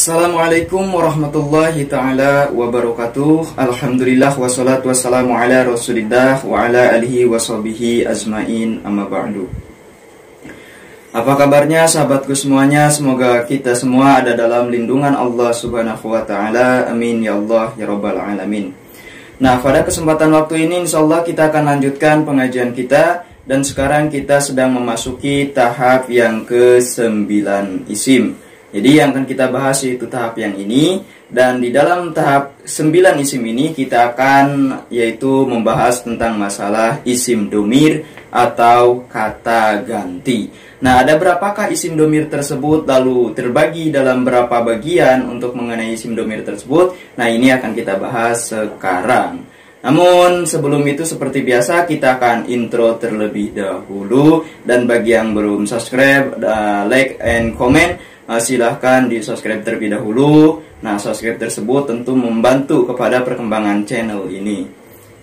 Assalamualaikum warahmatullahi ta'ala wabarakatuh. Alhamdulillah wassalatu wassalamu ala rasulillah wa ala alihi washabihi ajmain, amma ba'du. Apa kabarnya sahabatku semuanya? Semoga kita semua ada dalam lindungan Allah subhanahu wa ta'ala. Amin ya Allah ya rabbal alamin. Nah, pada kesempatan waktu ini insyaallah kita akan lanjutkan pengajian kita. Dan sekarang kita sedang memasuki tahap yang ke-9 isim. Jadi yang akan kita bahas yaitu tahap yang ini. Dan di dalam tahap 9 isim ini kita akan yaitu membahas tentang masalah isim domir atau kata ganti. Nah, ada berapakah isim domir tersebut, lalu terbagi dalam berapa bagian untuk mengenai isim domir tersebut. Nah, ini akan kita bahas sekarang. Namun sebelum itu seperti biasa kita akan intro terlebih dahulu. Dan bagi yang belum subscribe, like and comment, silahkan di subscribe terlebih dahulu. Nah, subscribe tersebut tentu membantu kepada perkembangan channel ini.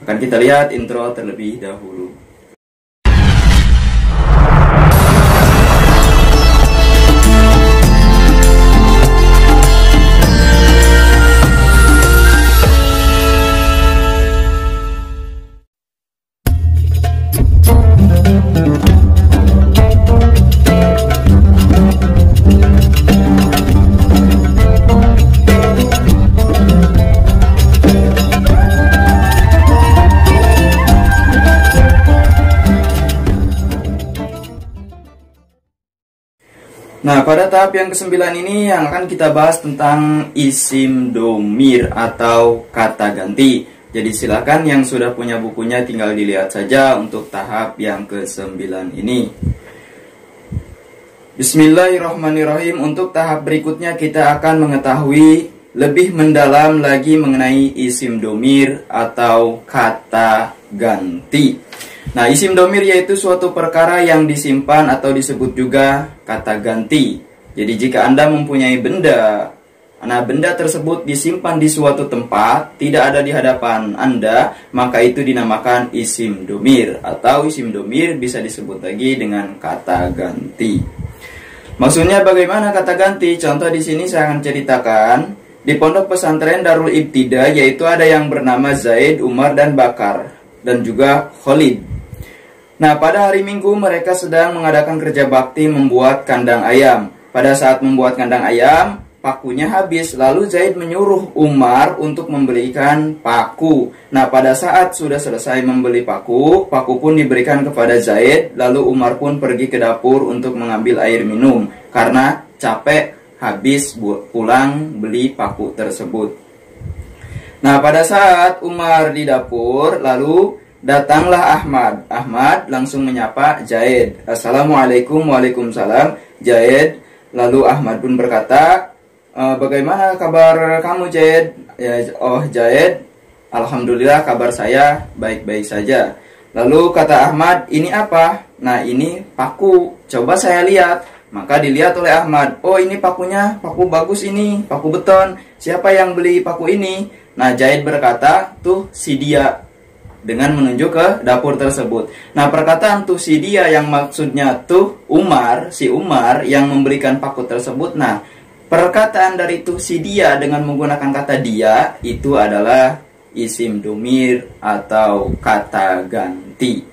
Akan kita lihat intro terlebih dahulu. Nah, pada tahap yang ke-9 ini yang akan kita bahas tentang isim domir atau kata ganti. Jadi silakan yang sudah punya bukunya tinggal dilihat saja untuk tahap yang ke-9 ini. Bismillahirrahmanirrahim. Untuk tahap berikutnya kita akan mengetahui lebih mendalam lagi mengenai isim domir atau kata ganti. Nah, isim domir yaitu suatu perkara yang disimpan atau disebut juga kata ganti. Jadi jika Anda mempunyai benda, nah benda tersebut disimpan di suatu tempat, tidak ada di hadapan Anda, maka itu dinamakan isim domir. Atau isim domir bisa disebut lagi dengan kata ganti. Maksudnya bagaimana kata ganti? Contoh di sini saya akan ceritakan. Di pondok pesantren Darul Ibtida yaitu ada yang bernama Zaid, Umar, dan Bakar, dan juga Khalid. Nah, pada hari Minggu mereka sedang mengadakan kerja bakti membuat kandang ayam. Pada saat membuat kandang ayam, pakunya habis. Lalu Zaid menyuruh Umar untuk membelikan paku. Nah, pada saat sudah selesai membeli paku, paku pun diberikan kepada Zaid. Lalu Umar pun pergi ke dapur untuk mengambil air minum. Karena capek habis pulang beli paku tersebut. Nah, pada saat Umar di dapur, lalu datanglah Ahmad. Ahmad langsung menyapa Zaid. Assalamualaikum. Waalaikumsalam. Zaid. Lalu Ahmad pun berkata, bagaimana kabar kamu, Zaid? Ya, oh Zaid, alhamdulillah kabar saya baik-baik saja. Lalu kata Ahmad, ini apa? Nah, ini paku. Coba saya lihat. Maka dilihat oleh Ahmad. Oh, ini pakunya, paku bagus ini, paku beton. Siapa yang beli paku ini? Nah, Zaid berkata, tuh si dia, dengan menunjuk ke dapur tersebut. Nah, perkataan tuh si dia yang maksudnya tuh Umar, si Umar yang memberikan paku tersebut. Nah, perkataan dari tuh si dia dengan menggunakan kata dia itu adalah isim domir atau kata ganti.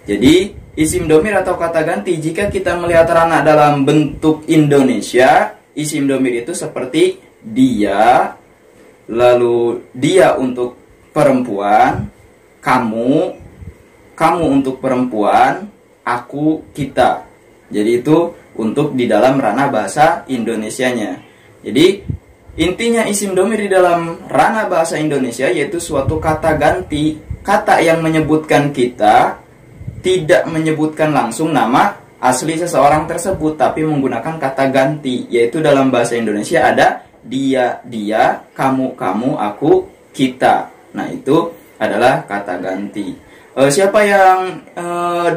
Jadi, isim domir atau kata ganti jika kita melihat rana dalam bentuk Indonesia, isim domir itu seperti dia, lalu dia untuk perempuan, kamu untuk perempuan, aku, kita. Jadi itu untuk di dalam ranah bahasa Indonesianya. Jadi intinya isim domir di dalam ranah bahasa Indonesia yaitu suatu kata ganti, kata yang menyebutkan kita, tidak menyebutkan langsung nama asli seseorang tersebut, tapi menggunakan kata ganti. Yaitu dalam bahasa Indonesia ada dia, kamu, aku, kita. Nah, itu adalah kata ganti. Siapa yang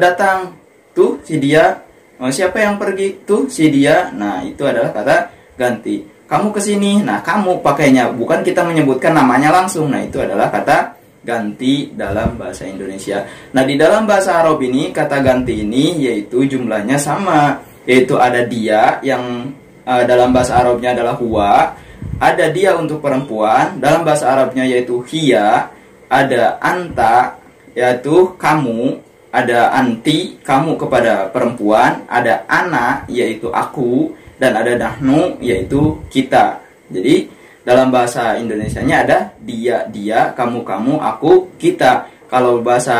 datang? Tuh si dia. Siapa yang pergi? Tuh si dia. Nah, itu adalah kata ganti. Kamu kesini. Nah, kamu pakainya, bukan kita menyebutkan namanya langsung. Nah, itu adalah kata ganti dalam bahasa Indonesia. Nah, di dalam bahasa Arab ini kata ganti ini yaitu jumlahnya sama, yaitu ada dia yang dalam bahasa Arabnya adalah huwa, ada dia untuk perempuan, dalam bahasa Arabnya yaitu hiya, ada anta yaitu kamu, ada anti kamu kepada perempuan, ada ana yaitu aku, dan ada nahnu yaitu kita. Jadi dalam bahasa Indonesianya ada dia, kamu, aku, kita. Kalau bahasa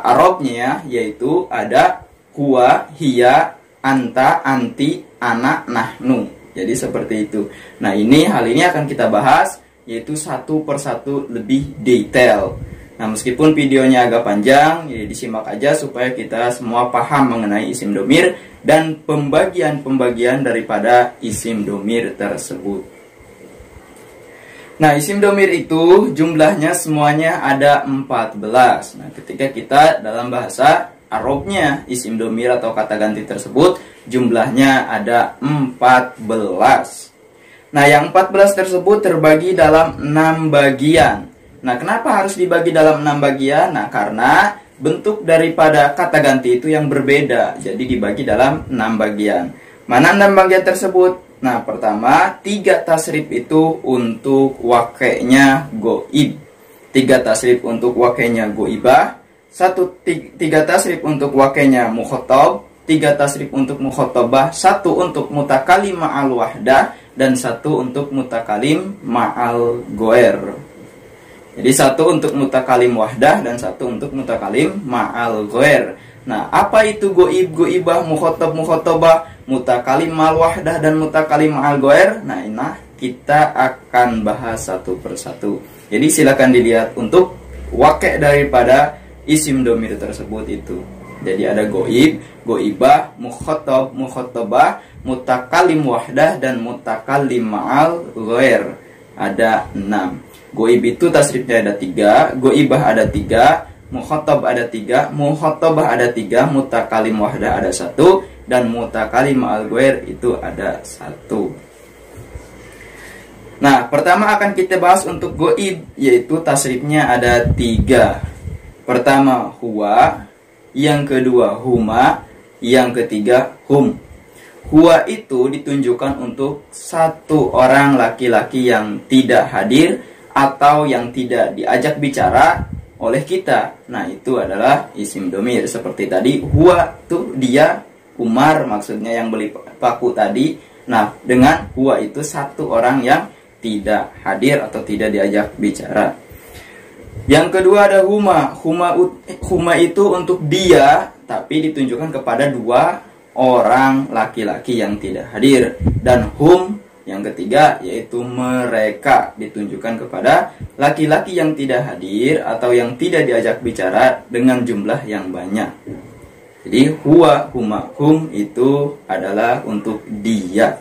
Arabnya yaitu ada huwa, hiya, anta, anti, ana, nahnu. Jadi seperti itu. Nah, hal ini akan kita bahas yaitu satu persatu lebih detail. Nah, meskipun videonya agak panjang, jadi disimak aja supaya kita semua paham mengenai isim domir dan pembagian-pembagian daripada isim domir tersebut. Nah, isim domir itu jumlahnya semuanya ada 14. Nah, ketika kita dalam bahasa Arabnya isim domir atau kata ganti tersebut jumlahnya ada 14. Nah, yang 14 tersebut terbagi dalam 6 bagian. Nah, kenapa harus dibagi dalam 6 bagian? Nah, karena bentuk daripada kata ganti itu yang berbeda. Jadi dibagi dalam 6 bagian. Mana 6 bagian tersebut? Nah, pertama, 3 tasrif itu untuk wakenya goib, 3 tasrif untuk wakenya goibah, 3 tasrif untuk wakenya mukhotob, 3 tasrif untuk mukhotobah, 1 untuk mutakalim ma'al wahdah, dan 1 untuk mutakalim ma'al goer. Jadi 1 untuk mutakalim wahdah dan 1 untuk mutakalim ma'al goer. Nah, apa itu goib, goibah, mukhotob, mukhotobah, mutakalim ma'al wahdah dan mutakalim ma'al goer? Nah, ini kita akan bahas satu persatu. Jadi silakan dilihat untuk wakek daripada isim domir tersebut itu. Jadi ada goib, goibah, mukhotob, mukhotobah, mutakalim wahdah dan mutakalim ma'al goer. Ada 6. Goib itu tasrifnya ada 3, goibah ada 3, mukhotob ada 3, mukhotobah ada 3, mutakalim wahdah ada 1, dan mutakalim ma'al goer itu ada 1. Nah, pertama akan kita bahas untuk goib, yaitu tasrifnya ada 3. Pertama huwa, yang kedua huma, yang ketiga hum. Huwa itu ditunjukkan untuk satu orang laki-laki yang tidak hadir atau yang tidak diajak bicara oleh kita. Nah, itu adalah isim domir. Seperti tadi, huwa itu dia, Umar maksudnya yang beli paku tadi. Nah, dengan huwa itu satu orang yang tidak hadir atau tidak diajak bicara. Yang kedua ada huma. Huma itu untuk dia, tapi ditunjukkan kepada 2 orang laki-laki yang tidak hadir. Dan hum yang ketiga yaitu mereka, ditunjukkan kepada laki-laki yang tidak hadir atau yang tidak diajak bicara dengan jumlah yang banyak. Jadi huwa, huma, hum itu adalah untuk dia.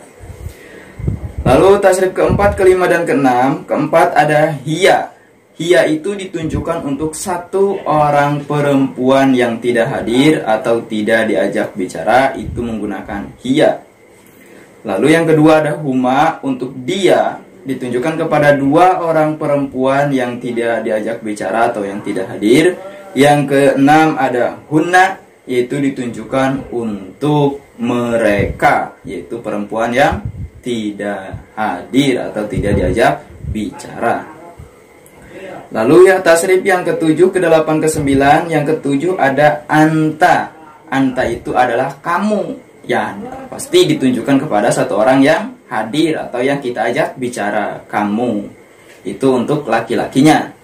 Lalu tasrif keempat, kelima, dan keenam. Keempat ada hiya. Hiya itu ditunjukkan untuk satu orang perempuan yang tidak hadir atau tidak diajak bicara, itu menggunakan hiya. Lalu yang kedua ada huma, untuk dia, ditunjukkan kepada 2 orang perempuan yang tidak diajak bicara atau yang tidak hadir. Yang keenam ada hunna, yaitu ditunjukkan untuk mereka, yaitu perempuan yang tidak hadir atau tidak diajak bicara. Lalu ya tasrif yang ke-7, ke-8, ke-9. Yang ke-7 ada anta. Anta itu adalah kamu. Ya, pasti ditunjukkan kepada satu orang yang hadir atau yang kita ajak bicara, kamu. Itu untuk laki-lakinya.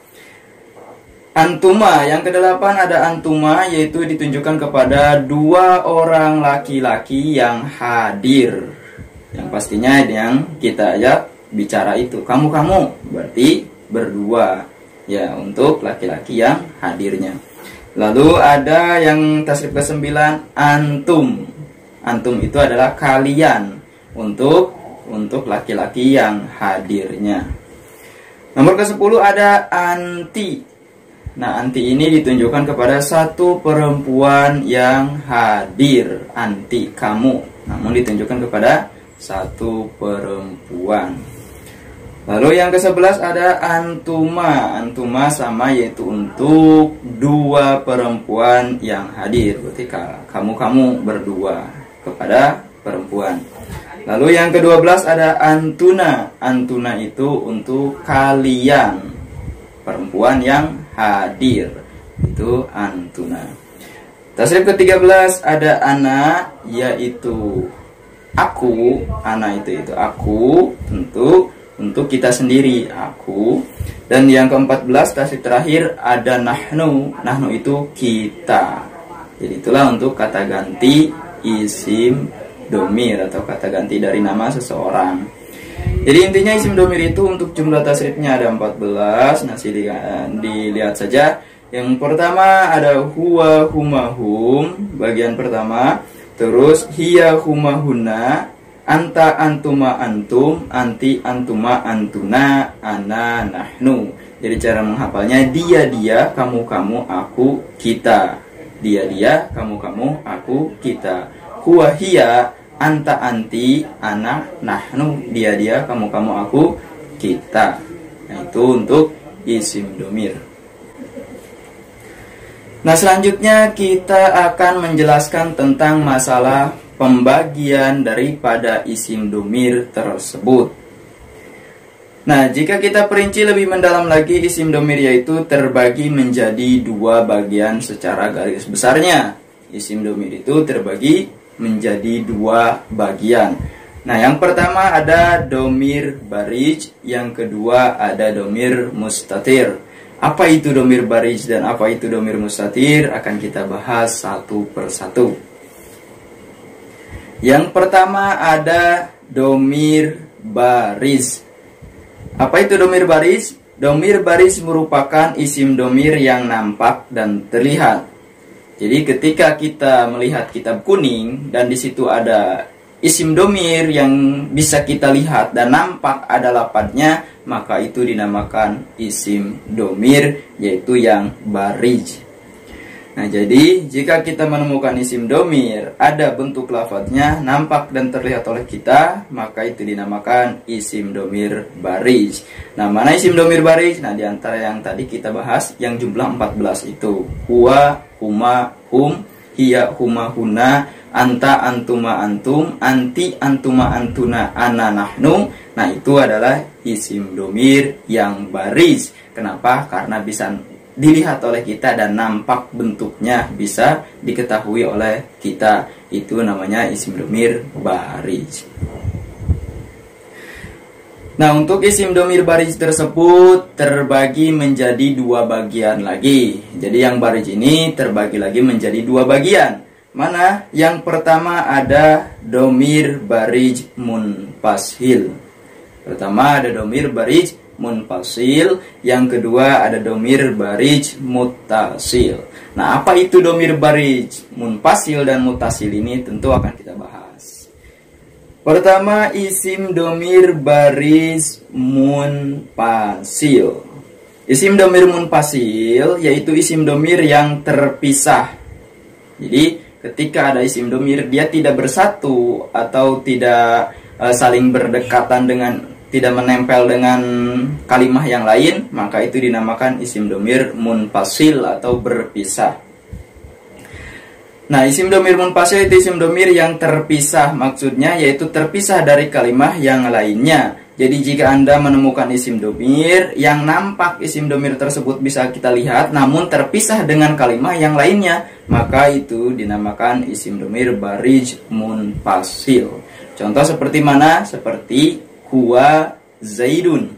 Antuma, yang ke-8 ada antuma, yaitu ditunjukkan kepada 2 orang laki-laki yang hadir. Yang pastinya yang kita ajak bicara itu kamu, berarti berdua. Ya, untuk laki-laki yang hadirnya. Lalu ada yang tasrif ke-9 antum. Antum itu adalah kalian, untuk laki-laki yang hadirnya. Nomor ke-10 ada anti. Nah, anti ini ditunjukkan kepada satu perempuan yang hadir. Anti kamu, namun ditunjukkan kepada satu perempuan. Lalu yang ke-11 ada antuma. Antuma sama, yaitu untuk 2 perempuan yang hadir. Berarti kamu berdua kepada perempuan. Lalu yang ke-12 ada antuna. Antuna itu untuk kalian, perempuan yang hadir. Itu antuna. Tasrif ke-13 ada ana, yaitu aku. Ana itu aku, tentu untuk kita sendiri, aku. Dan yang ke-14 tasrif terakhir ada nahnu. Nahnu itu kita. Jadi itulah untuk kata ganti isim domir atau kata ganti dari nama seseorang. Jadi intinya isim domir itu untuk jumlah tasrifnya ada 14. Nah, dilihat saja. Yang pertama ada huwa huma hum, bagian pertama. Terus hiya huma huna, anta antuma antum, anti antuma antuna, ana nahnu. Jadi cara menghafalnya dia, kamu, aku, kita. Dia, kamu, aku, kita. Huwa hiya, anta anti, ana nahnu. Dia, kamu, aku, kita. Nah, itu untuk isim domir. Nah, selanjutnya kita akan menjelaskan tentang masalah pembagian daripada isim domir tersebut. Nah, jika kita perinci lebih mendalam lagi, isim domir yaitu terbagi menjadi dua bagian secara garis besarnya. Isim domir itu terbagi menjadi dua bagian. Nah, yang pertama ada domir barij, yang kedua ada domir mustatir. Apa itu domir barij dan apa itu domir mustatir akan kita bahas satu persatu. Yang pertama ada domir baris. Apa itu domir baris? Domir baris merupakan isim domir yang nampak dan terlihat. Jadi ketika kita melihat kitab kuning dan di situ ada isim domir yang bisa kita lihat dan nampak ada lafadznya, maka itu dinamakan isim domir, yaitu yang barij. Nah, jadi jika kita menemukan isim domir ada bentuk lafadznya, nampak dan terlihat oleh kita, maka itu dinamakan isim domir barij. Nah, mana isim domir barij? Nah, diantara yang tadi kita bahas yang jumlah 14 itu huwa, huma, hum, hiya, huma, huna, anta, antuma, antum, anti, antuma, antuna, ana, nahnu. Nah, itu adalah isim domir yang baris. Kenapa? Karena bisa dilihat oleh kita dan nampak bentuknya bisa diketahui oleh kita. Itu namanya isim domir baris. Nah, untuk isim domir baris tersebut terbagi menjadi dua bagian lagi. Jadi yang baris ini terbagi lagi menjadi dua bagian. Mana? Yang pertama ada domir barij munfasil. Pertama ada domir barij munfasil, yang kedua ada domir barij muttasil. Nah, apa itu domir barij munfasil dan muttasil ini tentu akan kita bahas. Pertama, isim domir barij munfasil. Isim domir munfasil yaitu isim domir yang terpisah. Jadi ketika ada isim domir dia tidak bersatu atau tidak saling berdekatan dengan, tidak menempel dengan kalimah yang lain, maka itu dinamakan isim domir munfasil atau berpisah. Nah, isim domir munfasil itu isim domir yang terpisah, maksudnya yaitu terpisah dari kalimah yang lainnya. Jadi jika Anda menemukan isim domir yang nampak isim domir tersebut bisa kita lihat namun terpisah dengan kalimah yang lainnya, maka itu dinamakan isim domir barij munfasil. Contoh seperti mana? Seperti huwa zaidun.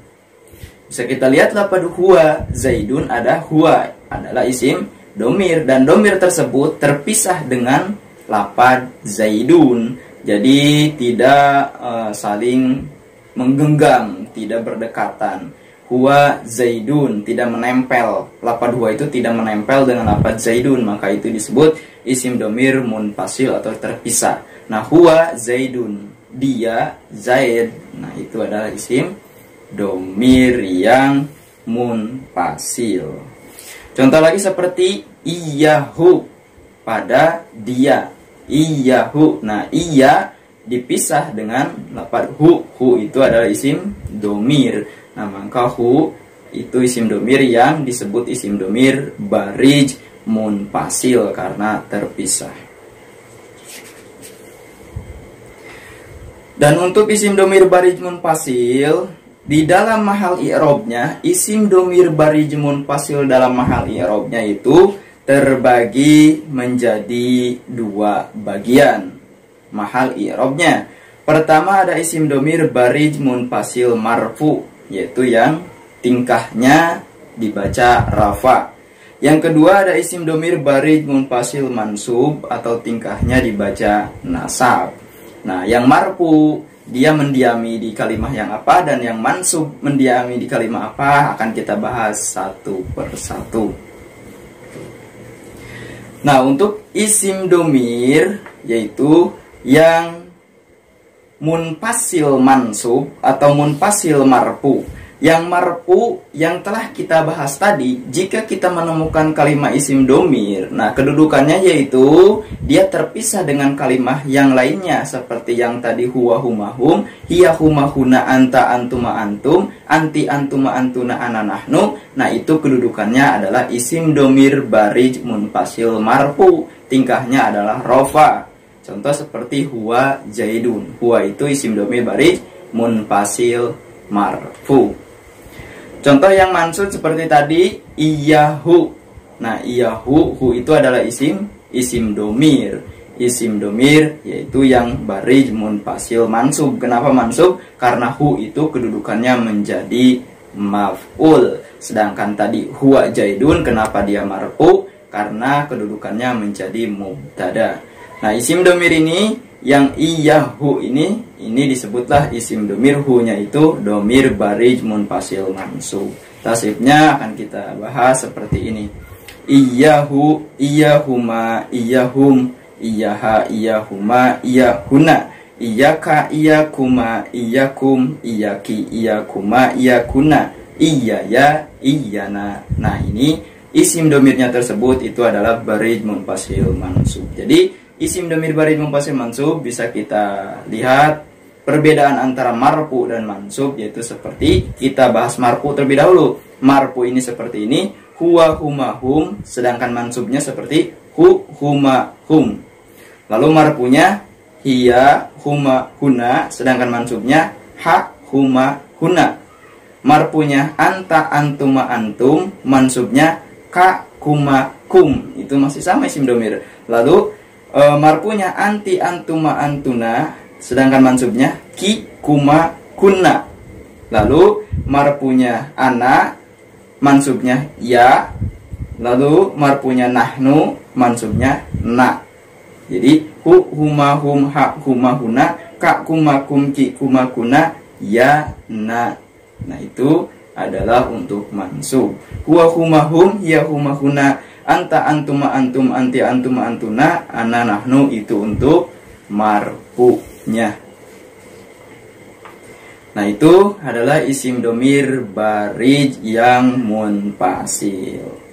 Bisa kita lihat lafaz huwa zaidun, ada huwa adalah isim domir dan domir tersebut terpisah dengan lafaz zaidun. Jadi tidak saling menggenggam, tidak berdekatan. Huwa zaidun tidak menempel, lafaz huwa itu tidak menempel dengan lafaz zaidun, maka itu disebut isim domir munfasil atau terpisah. Nah, huwa zaidun, dia Zaid. Nah, itu adalah isim domir yang munfasil. Contoh lagi seperti iyahu, pada dia, iyahu. Nah, iya dipisah dengan lafaz hu. Hu itu adalah isim domir. Nah, maka hu itu isim domir yang disebut isim domir barij munfasil karena terpisah. Dan untuk isim domir barij munfasil, di dalam mahal i'robnya, isim domir barij munfasil dalam mahal i'robnya itu terbagi menjadi dua bagian mahal i'robnya. Pertama ada isim domir barij munfasil marfu, yaitu yang tingkahnya dibaca rafa. Yang kedua ada isim domir barij munfasil mansub atau tingkahnya dibaca nasab. Nah, yang marfu dia mendiami di kalimat yang apa, dan yang mansub mendiami di kalimat apa akan kita bahas satu persatu. Nah, untuk isim domir yaitu yang munfasil mansub atau munfasil marfu. Yang marfu yang telah kita bahas tadi, jika kita menemukan kalimat isim domir, nah kedudukannya yaitu dia terpisah dengan kalimat yang lainnya, seperti yang tadi huwa huma hum, hiya huma huna, anta antuma antum, anti antuma antuna ana nahnu. Nah itu kedudukannya adalah isim domir barij munfasil marfu, tingkahnya adalah rofa. Contoh seperti huwa zaidun, huwa itu isim domir barij munfasil marfu. Contoh yang mansub seperti tadi iyahu. Nah, iyahu, hu itu adalah isim domir. Isim domir yaitu yang barij munfasil mansub. Kenapa mansub? Karena hu itu kedudukannya menjadi maf'ul. Sedangkan tadi huwa jaidun, kenapa dia marfu? Karena kedudukannya menjadi mubtada. Nah, isim domir ini yang iyahu ini disebutlah isim domir, hu-nya itu domir barij munfasil mansub. Tasrifnya akan kita bahas seperti ini. Iyahu, iyahuma, iyahum, iyaha, iyahuma, iyahuna, iyaka, iyakuma, iyakum, iyaki, iyakuma, iyakuna, iyaya, iyana. Nah, ini isim domirnya tersebut itu adalah barij munfasil mansub. Jadi isim domir barij munfasil mansub bisa kita lihat perbedaan antara marfu dan mansub, yaitu seperti kita bahas marfu terlebih dahulu. Marfu ini seperti ini, huwa huma hum, sedangkan mansubnya seperti hu huma hum. Lalu marfunya hiya huma huna, sedangkan mansubnya ha huma huna. Marfunya anta antuma antum, mansubnya ka kuma kum. Itu masih sama isim domir. Lalu marfunya anti antuma antuna, sedangkan mansubnya ki kuma kunna. Lalu marfunya ana, mansubnya ya. Lalu marfunya nahnu, mansubnya na. Jadi hu huma hum, ha huma huna, ka kuma kum, ki kuma kuna, ya na. Nah itu adalah untuk mansub. Huwa huma hum, ya huma huna, anta antuma antum, anti antuma antuna, ana nahnu, itu untuk marfu'nya. Nah itu adalah isim domir barij yang munfasil.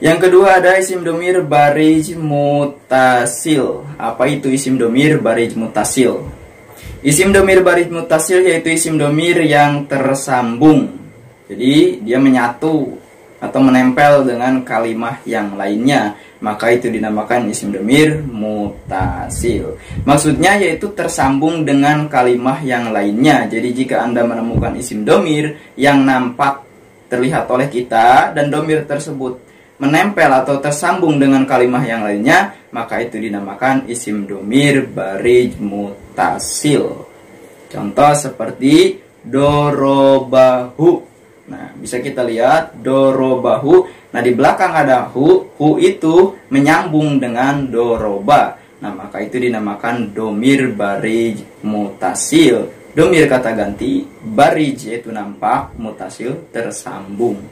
Yang kedua ada isim domir barij mutasil. Apa itu isim domir barij mutasil? Isim domir barij mutasil yaitu isim domir yang tersambung. Jadi dia menyatu atau menempel dengan kalimat yang lainnya, maka itu dinamakan isim domir mutasil. Maksudnya yaitu tersambung dengan kalimat yang lainnya. Jadi jika Anda menemukan isim domir yang nampak terlihat oleh kita dan domir tersebut menempel atau tersambung dengan kalimat yang lainnya, maka itu dinamakan isim domir barij mutasil. Contoh seperti dorobahu. Nah, bisa kita lihat dorobahu. Nah, di belakang ada hu itu menyambung dengan doroba. Nah, maka itu dinamakan domir barij mutasil. Domir kata ganti, barij yaitu nampak, mutasil tersambung.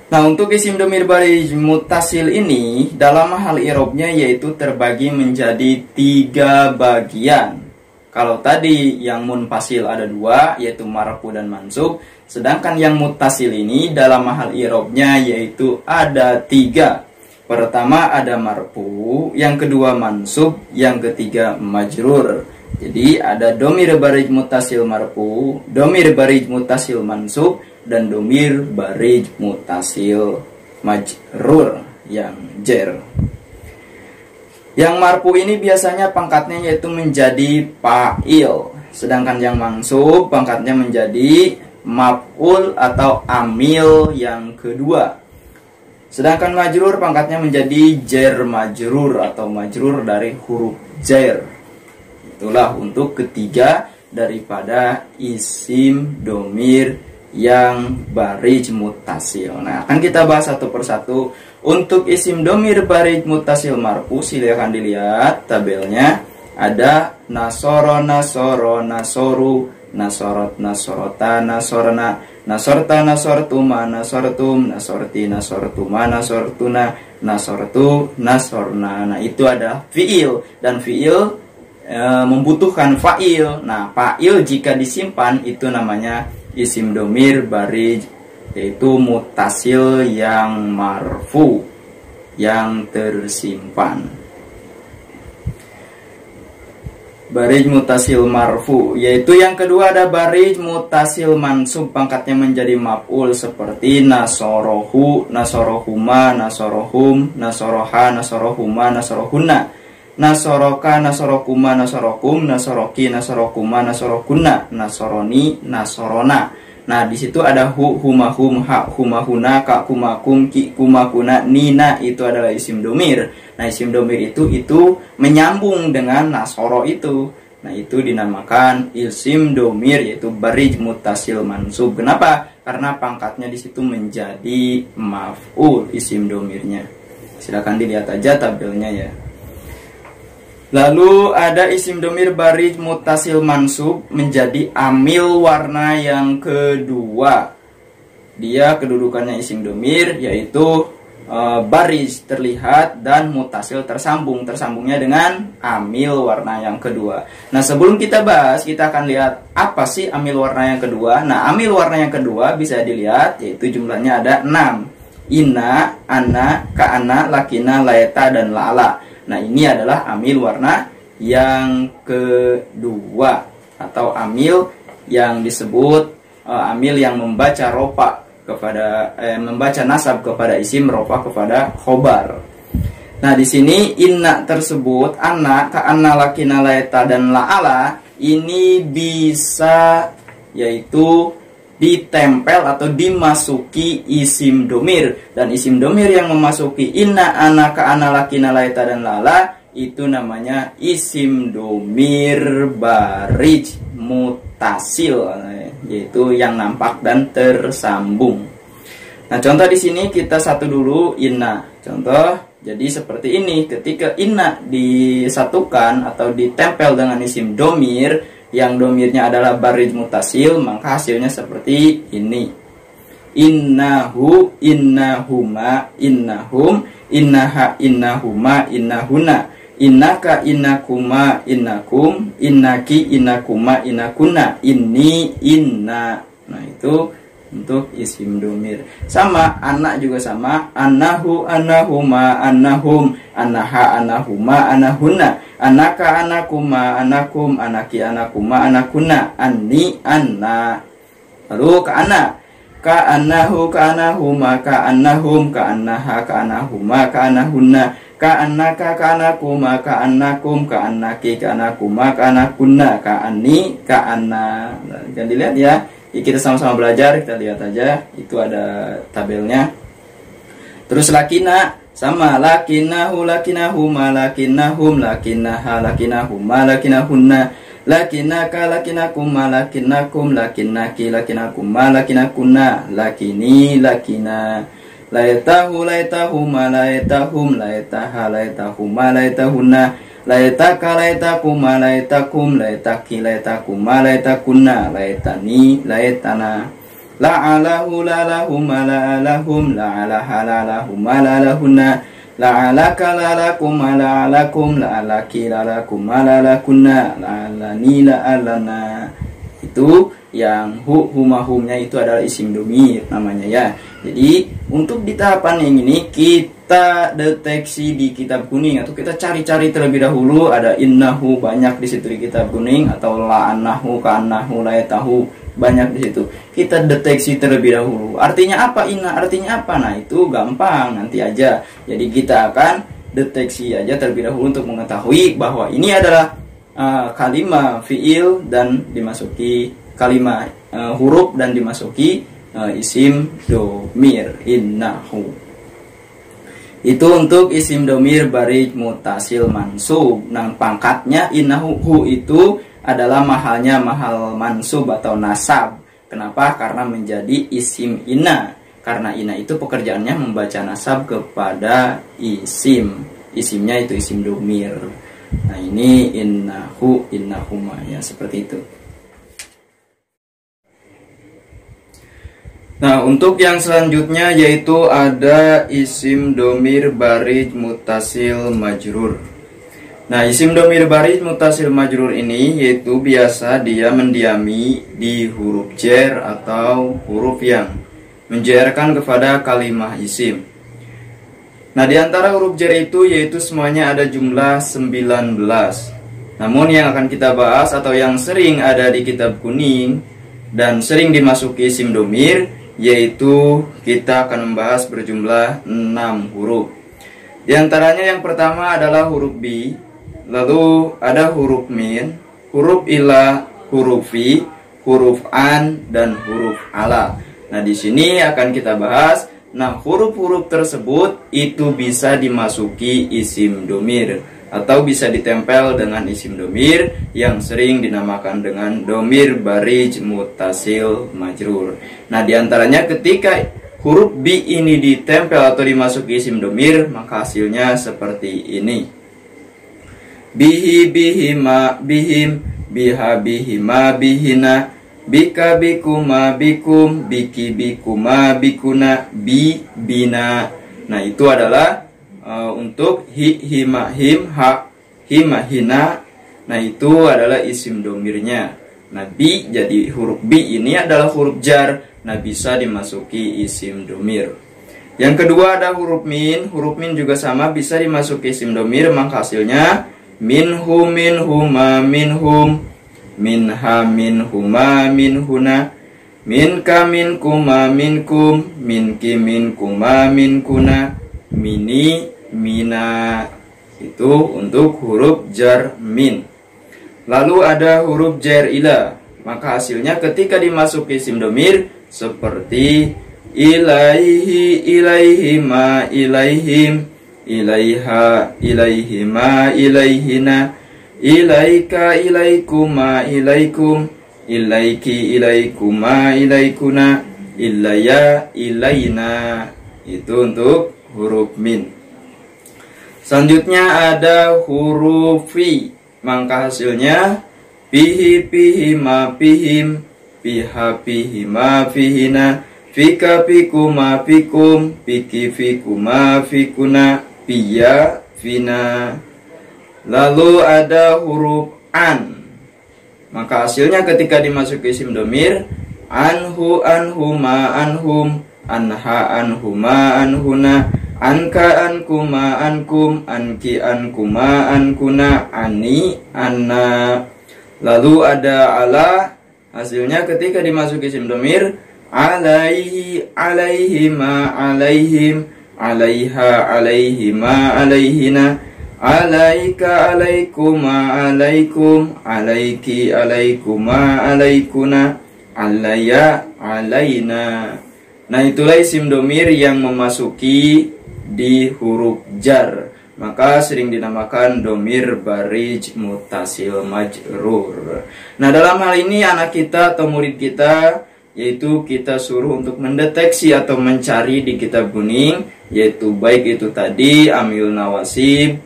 Nah, untuk isim domir barij mutasil ini dalam hal i'robnya yaitu terbagi menjadi 3 bagian. Kalau tadi yang munfasil ada 2, yaitu marfu dan mansub, sedangkan yang mutasil ini dalam hal i'robnya yaitu ada 3. Pertama ada marfu, yang kedua mansub, yang ketiga majrur. Jadi ada domir barij mutasil marfu, domir barij mutasil mansub, dan domir barij mutasil majrur yang jer. Yang marfu ini biasanya pangkatnya yaitu menjadi fa'il, sedangkan yang mansub pangkatnya menjadi maf'ul atau amil yang kedua. Sedangkan majrur pangkatnya menjadi jar majrur atau majrur dari huruf jar. Itulah untuk ketiga daripada isim domir yang barij muttasil. Nah, akan kita bahas satu persatu. Untuk isim domir barij muttasil marfu, silakan dilihat tabelnya. Ada nasoro, nasoro, nasoru, nasorot, nasorota, nasorna, nasorta, nasortuma, nasortum, nasorti, nasortuma, nasortuna, nasortu, nasorna. Nah, itu ada fiil, dan fiil membutuhkan fa'il. Nah, fa'il jika disimpan itu namanya isim domir barij, yaitu muttasil yang marfu, yang tersimpan. Barij muttasil marfu, yaitu yang kedua ada barij muttasil mansub, pangkatnya menjadi maf'ul seperti nasorohu, nasorohuma, nasorohum, nasoroha, nasorohuma, nasorohunna, nasoroka, nasorokuma, nasorokum, nasoroki, nasorokuma, nasorokunna, nasoroni, nasorona. Nah, di situ ada hu, huma, hum, ha, huma, huna, ka, kuma, kum, ki, kuma, kuna, nina, itu adalah isim domir. Nah, isim domir itu menyambung dengan nasoro itu. Nah, itu dinamakan isim domir, yaitu barij muttasil mansub. Kenapa? Karena pangkatnya di situ menjadi maf'ul isim domirnya. Silakan dilihat aja tabelnya ya. Lalu ada isim domir barij muttasil mansub menjadi amil warna yang kedua. Dia kedudukannya isim domir, yaitu baris terlihat dan mutasil tersambung. Tersambungnya dengan amil warna yang kedua. Nah, sebelum kita bahas, kita akan lihat apa sih amil warna yang kedua. Nah, amil warna yang kedua bisa dilihat, yaitu jumlahnya ada 6. Inna, anna, ka'ana, lakina, laeta, dan la'ala. Nah, ini adalah amil warna yang kedua, atau amil yang disebut amil yang membaca rofa kepada membaca nasab kepada isim, rofa kepada khobar. Nah, di sini inna tersebut, anna, ka'anna, lakina, laeta, dan la'ala ini bisa yaitu ditempel atau dimasuki isim domir, dan isim domir yang memasuki inna, anna, ka'anna, lakina, laeta, dan la'ala itu namanya isim domir barij muttasil, yaitu yang nampak dan tersambung. Nah, contoh di sini kita satu dulu inna. Contoh, jadi seperti ini, ketika inna disatukan atau ditempel dengan isim domir yang domirnya adalah barij muttasil, maka hasilnya seperti ini. Innahu, innahuma, innahum, innaha, innahuma, innahuna, innaka, innakuma, innakum, innaki, innakuma, innakuna, inni, inna. Nah, itu untuk isim domir. Sama, anak juga sama. Annahu, annahuma, annahum, annaha, annahuma, annahuna, anaka, anakuma, anakum, anaki, anakuma, anakuna, anni, anna. Lalu ka'ana, ka'annahu, ka'anahuma, ka'annahum, ka'annaha, ka'anahuma, ka'anahunna, ka'annaka, ka'anakuma, ka'annakum, ka'annaki, ka'anakuma, ka'anakunna, ka'anni, ka'anna. Jangan dilihat ya. Kita sama-sama belajar, kita lihat aja, itu ada tabelnya. Terus lakina sama, lakinahu, lakinahuma, lakinahum, lakinaha, lakinahuma, lakinahunna, lakinaka, lakinakuma, lakinakum, lakinaki, lakinakuma, lakinakunna, lakini, lakina, laetahu, laetahuma, laetahum, laetaha, laetahuma, laetahunna, laetaka, laetakuma, laetakum, laetaki, laetakuma, laetakunna, laetani, laetana, la'alahu, la'alahuma, la'alahum, la'alaha, la'alahuma, la'alahunna, la'alaka, la'alakuma, la'alakum, la'alaki, la'alakuma, la'alakunna, la'alani, la'alana. Itu yang hu, huma, humnya itu adalah isim domir namanya ya. Jadi untuk di tahapan yang ini kita deteksi di kitab kuning, atau kita cari-cari terlebih dahulu. Ada innahu banyak di situ di kitab kuning, atau la'annahu, ka'annahu, laetahu banyak di situ. Kita deteksi terlebih dahulu. Artinya apa inna? Artinya apa? Nah, itu gampang, nanti aja. Jadi kita akan deteksi aja terlebih dahulu untuk mengetahui bahwa ini adalah kalimat fiil dan dimasuki kalimat huruf dan dimasuki isim domir innahu. Itu untuk isim domir barij mutasil mansub. Nah, pangkatnya innahu itu adalah mahalnya mahal mansub atau nasab. Kenapa? Karena menjadi isim inna. Karena inna itu pekerjaannya membaca nasab kepada isim. Isimnya itu isim domir. Nah, ini innahu, innahuma, ya seperti itu. Nah, untuk yang selanjutnya yaitu ada isim domir barij mutasil majrur. Nah, isim domir barij mutasil majrur ini yaitu biasa dia mendiami di huruf jar atau huruf yang menjarkan kepada kalimat isim. Nah, di antara huruf jar itu yaitu semuanya ada jumlah 19. Namun yang akan kita bahas atau yang sering ada di kitab kuning dan sering dimasuki isim domir yaitu kita akan membahas berjumlah 6 huruf. Di antaranya yang pertama adalah huruf bi, lalu ada huruf min, huruf ila, huruf fi, huruf an, dan huruf ala. Nah, di sini akan kita bahas. Nah, huruf-huruf tersebut itu bisa dimasuki isim domir atau bisa ditempel dengan isim domir yang sering dinamakan dengan domir barij mutasil majrur. Nah, diantaranya ketika huruf bi ini ditempel atau dimasuki isim domir, maka hasilnya seperti ini. Bihi, bihima, bihim, biha, bihima, bihina, bika, bikuma, bikum, biki, bikuma, bikuna, bi, bina. Nah, itu adalah untuk hi, hima, him, ha, hima, hina. Nah, itu adalah isim domirnya. Nah, bi, jadi huruf bi ini adalah huruf jar. Nah, bisa dimasuki isim domir. Yang kedua ada huruf min. Huruf min juga sama, bisa dimasuki isim domir. Maka hasilnya minhum, minhuma, minhum, minha, minhuma, minhuna, minka, minkuma, minkum, minki, minkuma, minkuna, mini, mina. Itu untuk huruf jar min. Lalu ada huruf jar ila. Maka hasilnya ketika dimasuki isim domir seperti ilaihi, ilaihima, ilaihim, ilaiha, ilaihima, ilaihina, ilaika, ilaikuma, ilaikum, ilaiki, ilaikuma, ilaikuna, ilaya, ilaina. Itu untuk huruf min. Selanjutnya ada huruf fi. Maka hasilnya pihi, pihima, pihim, piha, pihima, pihina, fika, pikuma, pikum, piki, fikuma, fikuna, piya, fina. Lalu ada huruf an. Maka hasilnya ketika dimasuki isim domir, anhu, anhuma, anhum, anha, anhuma, anhuna, anka, ankuma, ankum, anki, ankuma, ankuna, ani, anna. Lalu ada ala. Hasilnya ketika dimasuki isim domir, alaihi, alaihima, alaihim, alaiha, alaihima, alaihina, alaika, alaikuma, alaikum, alaiki, alaikuma, alaikuna, alaya, alaina. Nah, itulah isim domir yang memasuki di huruf jar. Maka sering dinamakan domir barij mutasil majrur. Nah, dalam hal ini anak kita atau murid kita, yaitu kita suruh untuk mendeteksi atau mencari di kitab kuning, yaitu baik itu tadi amil nawasib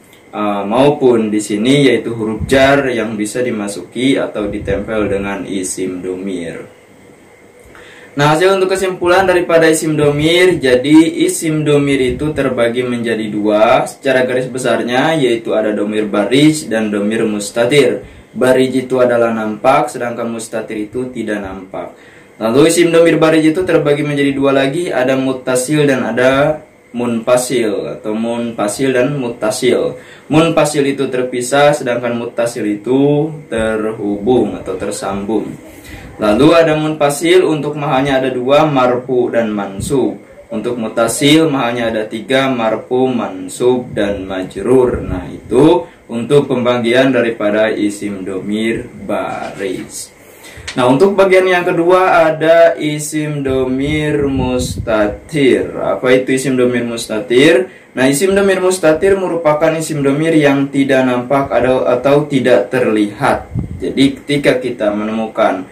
maupun di sini yaitu huruf jar yang bisa dimasuki atau ditempel dengan isim domir. Nah, hasil untuk kesimpulan daripada isim domir, jadi isim domir itu terbagi menjadi dua secara garis besarnya, yaitu ada domir barij dan domir mustatir. Barij itu adalah nampak, sedangkan mustatir itu tidak nampak. Lalu isim domir barij itu terbagi menjadi dua lagi, ada muttasil dan ada munfasil, atau munfasil dan muttasil. Munfasil itu terpisah, sedangkan muttasil itu terhubung atau tersambung. Lalu ada munfasil, untuk mahalnya ada dua, marfu dan mansub. Untuk mutasil mahalnya ada 3, marfu, mansub, dan majrur. Nah, itu untuk pembagian daripada isim domir baris. Nah, untuk bagian yang kedua ada isim domir mustatir. Apa itu isim domir mustatir? Nah, isim domir mustatir merupakan isim domir yang tidak nampak atau tidak terlihat. Jadi ketika kita menemukan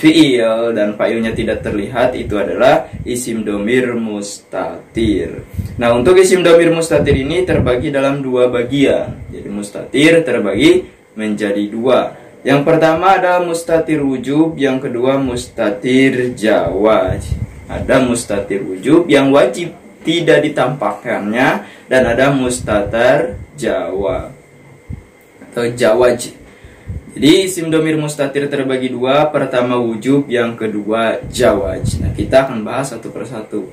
fi'il dan fa'ilnya tidak terlihat, itu adalah isim domir mustatir. Nah, untuk isim domir mustatir ini terbagi dalam 2 bagian. Jadi mustatir terbagi menjadi 2. Yang pertama ada mustatir wujub, yang kedua mustatir jawaz. Ada mustatir wujub yang wajib tidak ditampakkannya, dan ada mustatir jawaz atau jawaz. Jadi isim domir mustatir terbagi 2, pertama wujub, yang kedua jawaz. Nah, kita akan bahas satu persatu.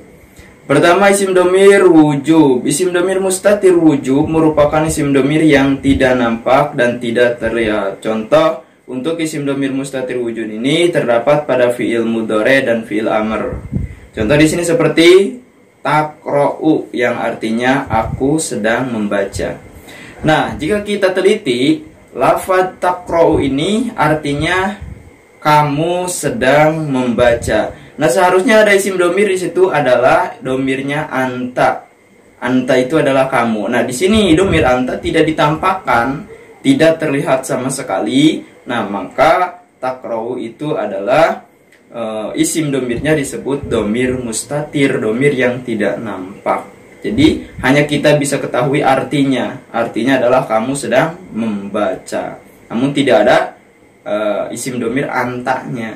Pertama, isim domir wujub. Isim domir mustatir wujub merupakan isim domir yang tidak nampak dan tidak terlihat. Contoh untuk isim domir mustatir wujud ini terdapat pada fi'il mudhari dan fi'il amr. Contoh di sini seperti taqra'u, yang artinya aku sedang membaca. Nah, jika kita teliti, lafaz taqra'u ini artinya kamu sedang membaca. Nah, seharusnya ada isim domir di situ adalah domirnya anta. Anta itu adalah kamu. Nah, di sini domir anta tidak ditampakkan, tidak terlihat sama sekali. Nah, maka taqra'u itu adalah isim domirnya disebut domir mustatir, domir yang tidak nampak. Jadi hanya kita bisa ketahui artinya. Artinya adalah kamu sedang membaca. Namun tidak ada isim domir antanya.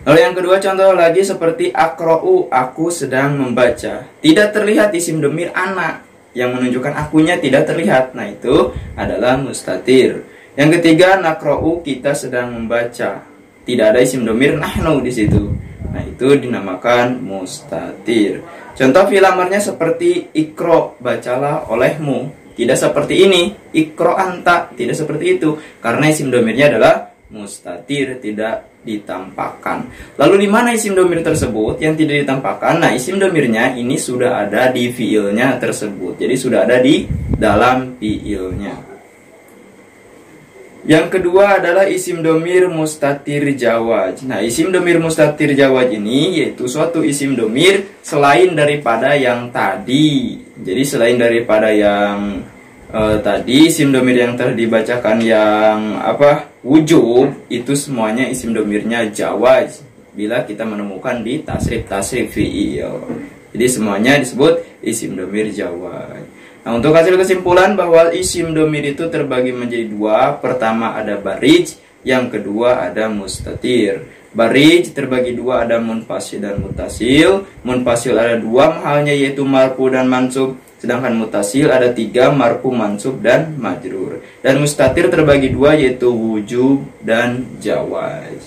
Lalu yang kedua, contoh lagi seperti aqra'u, aku sedang membaca. Tidak terlihat isim domir ana yang menunjukkan akunya tidak terlihat. Nah, itu adalah mustatir. Yang ketiga, naqra'u, kita sedang membaca. Tidak ada isim domir nahnu di situ. Nah, itu dinamakan mustatir. Contoh fi'il amarnya seperti ikro, bacalah olehmu. Tidak seperti ini, ikro anta, tidak seperti itu. Karena isim domirnya adalah mustatir, tidak ditampakkan. Lalu di mana isim domir tersebut yang tidak ditampakkan? Nah, isim domirnya ini sudah ada di fi'ilnya tersebut. Jadi sudah ada di dalam fi'ilnya. Yang kedua adalah isim domir mustatir jawaz. Nah, isim domir mustatir jawaz ini yaitu suatu isim domir selain daripada yang tadi. Jadi selain daripada yang tadi, isim domir yang telah dibacakan yang wujub, itu semuanya isim domirnya jawaz bila kita menemukan di tasrif fi'il. Jadi semuanya disebut isim domir jawaz. Nah, untuk hasil kesimpulan bahwa isim domir itu terbagi menjadi 2. Pertama ada barij, yang kedua ada mustatir. Barij terbagi 2, ada munfasil dan mutasil. Munfasil ada 2 mahalnya, yaitu marfu dan mansub. Sedangkan mutasil ada 3, marfu, mansub, dan majrur. Dan mustatir terbagi 2, yaitu wujub dan jawaz.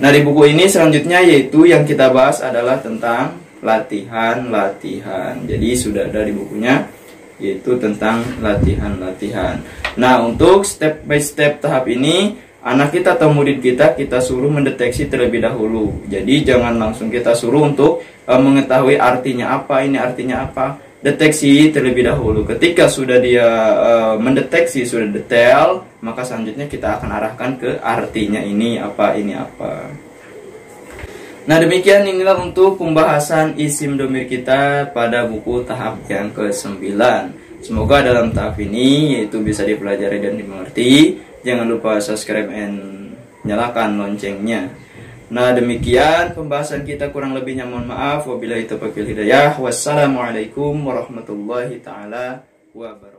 Nah, di buku ini selanjutnya yaitu yang kita bahas adalah tentang latihan-latihan. Jadi sudah ada di bukunya, yaitu tentang latihan-latihan. Nah, untuk step by step tahap ini, anak kita atau murid kita suruh mendeteksi terlebih dahulu. Jadi jangan langsung kita suruh untuk mengetahui artinya apa, ini artinya apa. Deteksi terlebih dahulu. Ketika sudah dia mendeteksi, sudah detail, maka selanjutnya kita akan arahkan ke artinya ini apa, ini apa. Nah, demikian inilah untuk pembahasan isim domir kita pada buku tahap yang ke-9. Semoga dalam tahap ini yaitu bisa dipelajari dan dimengerti. Jangan lupa subscribe and nyalakan loncengnya. Nah, demikian pembahasan kita, kurang lebihnya mohon maaf. Wabillahi taufiq wal hidayah. Wassalamualaikum warahmatullahi taala wabarakatuh.